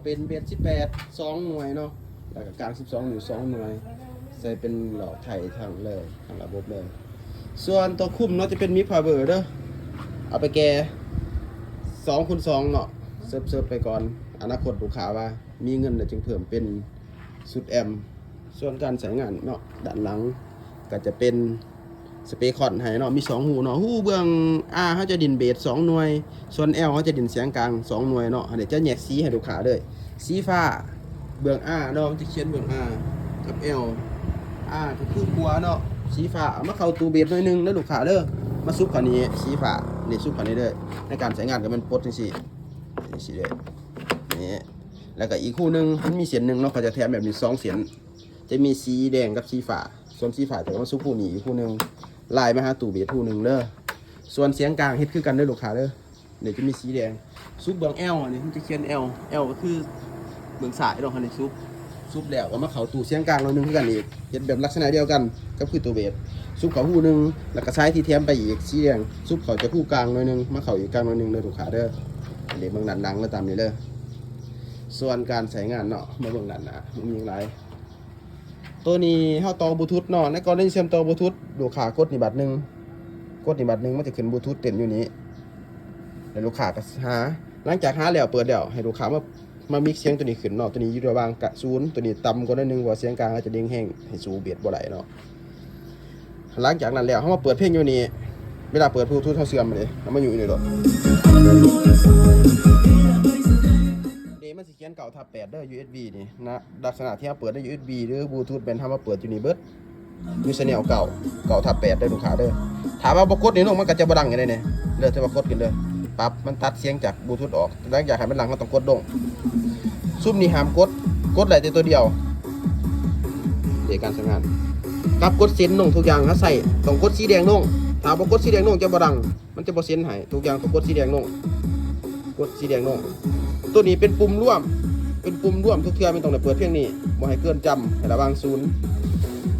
เป็นเบส18 2หน่วยเนาะแล้วก็กลาง12อยู่2หน่วยใส่เป็นหลอดไทยทั้งเลยทั้งระบบเลยส่วนตัวคุ้มเนาะจะเป็นมิพาวเวอร์เด้อเอาไปแก่2x2เนาะเซิร์ฟไปก่อนอนาคตลูกค้าว่ามีเงินเดี๋ยวจึงเพิ่มเป็นสุดแอมส่วนการใช้งานเนาะด้านหลังก็จะเป็นสเปคอนให้เนาะมี2หูเนาะหูเบื้อง R เขาจะดินเบส2หน่วยส่วน L เขาจะดินเสียงกลาง2หน่วยเนาะเดี๋ยวจะแยกสีให้ลูกค้าด้วยสีฟ้าเบื้อง R เนาะมันจะเขียนเบื้อง R กับ L R ก็คือกัวเนาะสีฟ้าเอามาเข้าตู้เบสหน่อยนึงแล้วลูกค้าเด้อมาซุปคันนี้สีฟ้านี่ซุปคันนี้เด้อในการใช้งานก็มันปลดจังซี่นี่สิเด้อนี่แล้วก็อีกคู่นึงมันมีเสียนนึงเนาะเขาจะแถมแบบนี้2เสียนจะมีสีแดงกับสีฟ้าส่วนสีฟ้าจะมาซุปคู่นี้อีกคู่นึงลายมาหาตู้เบสคู่นึงเด้อส่วนเสียงกลางเฮ็ดคือกันเด้อลูกค้าเด้อเดี๋ยวจะมีสีแดงซุปเบื้อง L อันนี้มันจะเขียน L ก็คือเบื้องซ้ายเนาะคันนี้ซุปแล้วก็มาเข้าตู้เสียงกลางหน่อยนึงคือกันอีกเฮ็ดแบบลักษณะเดียวกันกับคือตู้เบสซุปเขาคู่นึงแล้วก็ซ้ายที่แถมไปอีกสีแดงซุปเขาจะคู่กลางหน่อยนึงมาเข้าอีกกลางหน่อยนึงเด้อลูกค้าเด้ออันนี้เบื้องด้านหลังแล้วตามนี้เด้อส่วนการใช้งานเนาะมาเบื้องด้านหน้ามันมีหลายตัวนี้เฮาต่อบลูทูธเนาะในกรณีเชื่อมต่อบลูทูธลูกค้ากดนี่บัตรนึงมันจะขึ้นบลูทูธเต็มอยู่นี้แล้วลูกค้าก็หาหลังจากหาแล้วเปิดแล้วให้ลูกค้ามามิกเสียงตัวนี้ขึ้นเนาะตัวนี้อยู่ระหว่างกะศูนย์ตัวนี้ต่ำกว่านิดนึงว่าเสียงกลางอาจจะเด้งแห้งให้สูเบียดบ่ไหลเนาะหลังจากนั้นแล้วเฮามาเปิดเพลงอยู่นี่เวลาเปิดบลูทูธเฮาเสื่อมเลยแล้วมาอยู่นี่โดดมันสิเขียนเก่าทับ8เด้อ USB นี่นะลักษณะที่เราเปิดได้ USB หรือบลูทูธเป็นทำมาเปิดอยู่นี่เบิดมีเสนียวเก่าทับ8ได้ลูกค้าเด้อถามว่าบ่กดนี่ลงมันก็จะบ่ดังอย่างนี้เนี่ยเด้อถ้าว่ากดขึ้นเด้อปั๊บมันตัดเสียงจากบลูทูธออกแล้วอยากให้มันดังก็ต้องกดลงซุ่มนี่ห้ามกดได้แต่ตัวเดียวเดี๋ยวการใช้งานกับกดเส้นลงทุกอย่างถ้าใส่ต้องกดสีแดงลงถ้าบ่กดสีแดงลงจะบ่ดังมันจะบ่เส้นให้ทุกอย่างต้องกดสีแดงลงกดสีแดงลงตัวนี้เป็นปุ่มร่วมทุกเทื่อไม่ต้องได้เปิดเพียงนี้บ่ให้เกินจำให้ระวังศูนย์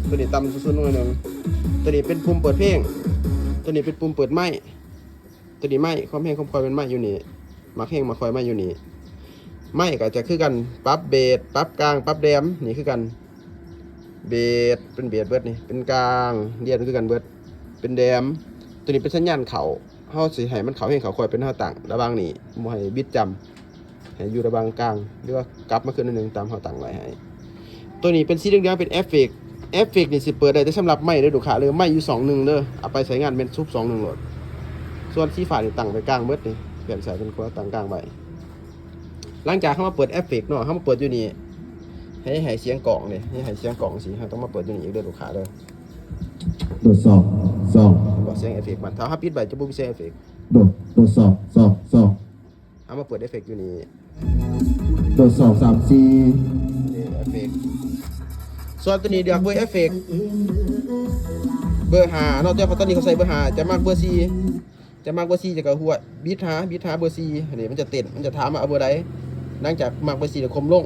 ตัวนี้ต่ำศูนย์ลงหน่อยนึงตัวนี้เป็นปุ่มเปิดเพลงตัวนี้เป็นปุ่มเปิดไม้ตัวนี้ไม้ความแห้งความคอยเป็นไม้อยู่นี่มาแห้งมาคอยไม้อยู่นี่ไม้ก็จะคือกันปรับเบสปรับกลางปรับแดมนี่คือกันเบสเป็นเบสเบิดนี่เป็นกลางเดียนคือกันเบิดเป็นแดมตัวนี้เป็นสัญญาณเขาเฮาสิให้มันเขาแห้งเขาคอยเป็นเฮาต่างระวังนี่บ่ให้บิดจำให้อยู่ระวังกลางหรือว่ากลับมาขึ้นนิดนึงตามเขาต่างไว้ให้ตัวนี้เป็นสีเหลืองๆเป็นเอฟเฟกต์นี่สิเปิดได้แต่สำหรับไม้ได้ดูขาเลยไม้อยู่2-1เด้อเอาไปใช้งานเป็นซุป2-1โหลดส่วนสีฟ้านี่ตั้งไปกลางเบิดนี่เปลี่ยนสายเป็นขวาตั้งกลางไว้หลังจากเขามาเปิดเอฟเฟกต์เนาะเขามาเปิดอยู่นี่ให้เสียงกล่องนี่ให้เสียงกล่องสิเขาต้องมาเปิดอยู่นี่อีกเด้อดูขาเด้อตรวจสอบบอกเสียงเอฟเฟกต์มันถ้าเขาปิดไว้จะบ่มีเสียงเอฟเฟกต์ตรวจสอบเอามาเปิดเอฟเฟกต์อยู่นี่ตรวจสอบ3C เอฟเฟกต์ส่วนตัวนี้เดี๋ยวเบอร์เอฟเฟกต์เบอร์5เนาะแต่พอตอนนี้เขาใส่เบอร์5จะมากเบอร์4จะก็หัวบีทหาเบอร์4อันนี้มันจะเต้นมันจะถามว่าเอาเบอร์ใดหลังจากมากเบอร์4จะคมลง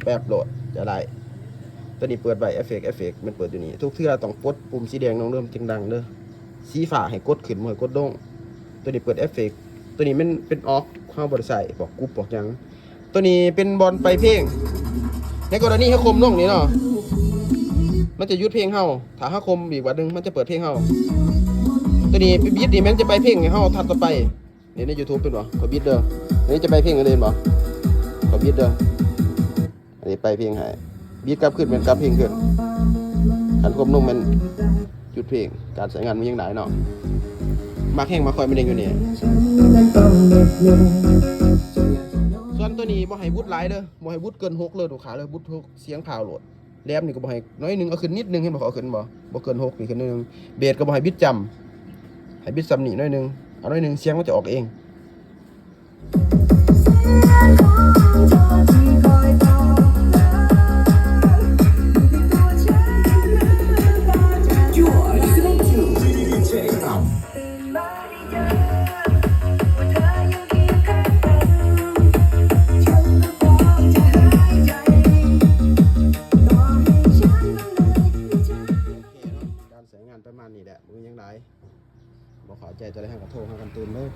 แบบโหลดจะได้ตัวนี้เปิดไว้เอฟเฟกต์มันเปิดอยู่นี่ทุกที่เราต้องกดปุ่มสีแดงน้องเริ่มจึงดังเด้อสีฟ้าให้กดขึ้นบ่ให้กดลงตัวนี้เปิดเอฟเฟกต์ตัวนี้มันเป็นออกเข้าบริษัทบอกกรุ๊ปบอกยังตัวนี้เป็นบอลไปเพลงในกรณีเขาคมลงนี่เนาะมันจะยุดเพลงเฮาถ้าเขาคมอีกวันนึงมันจะเปิดเพลงเฮาตัวนี้บีทนี่มันจะไปเพลงให้เฮาทัดต่อไปนี่ใน YouTube เป็นบ่ขอบีทเด้ออันนี้จะไปเพลงกันเลยบ่ขอบีทเด้ออันนี้ไปเพลงให้บีทกลับขึ้นเป็นกลับเพลงขึ้นคันคมลงมันหยุดเพลงการใช้งานมันยังหลายเนาะมาแข่งมาคอยมันเองอยู่นี่ส่วนตัวนี้บ่ให้วุดหลายเด้อบ่ให้วุดเกิน6เลยดูขาเลยวุด6เสียงพาวโหลดแรมนี่ก็บ่ให้น้อยนึงเอาขึ้นนิดนึงให้บ่เอาขึ้นบ่เกิน6นี่ขึ้นนิดนึงเบสก็บ่ให้บิดจำให้บิดซ้ำนี่น้อยนึงเอาน้อยนึงเสียงมันจะออกเองประมาณนี้แหละมึงยังไงบอกขอใจจะได้ให้กับโทรให้กันตื่นเลย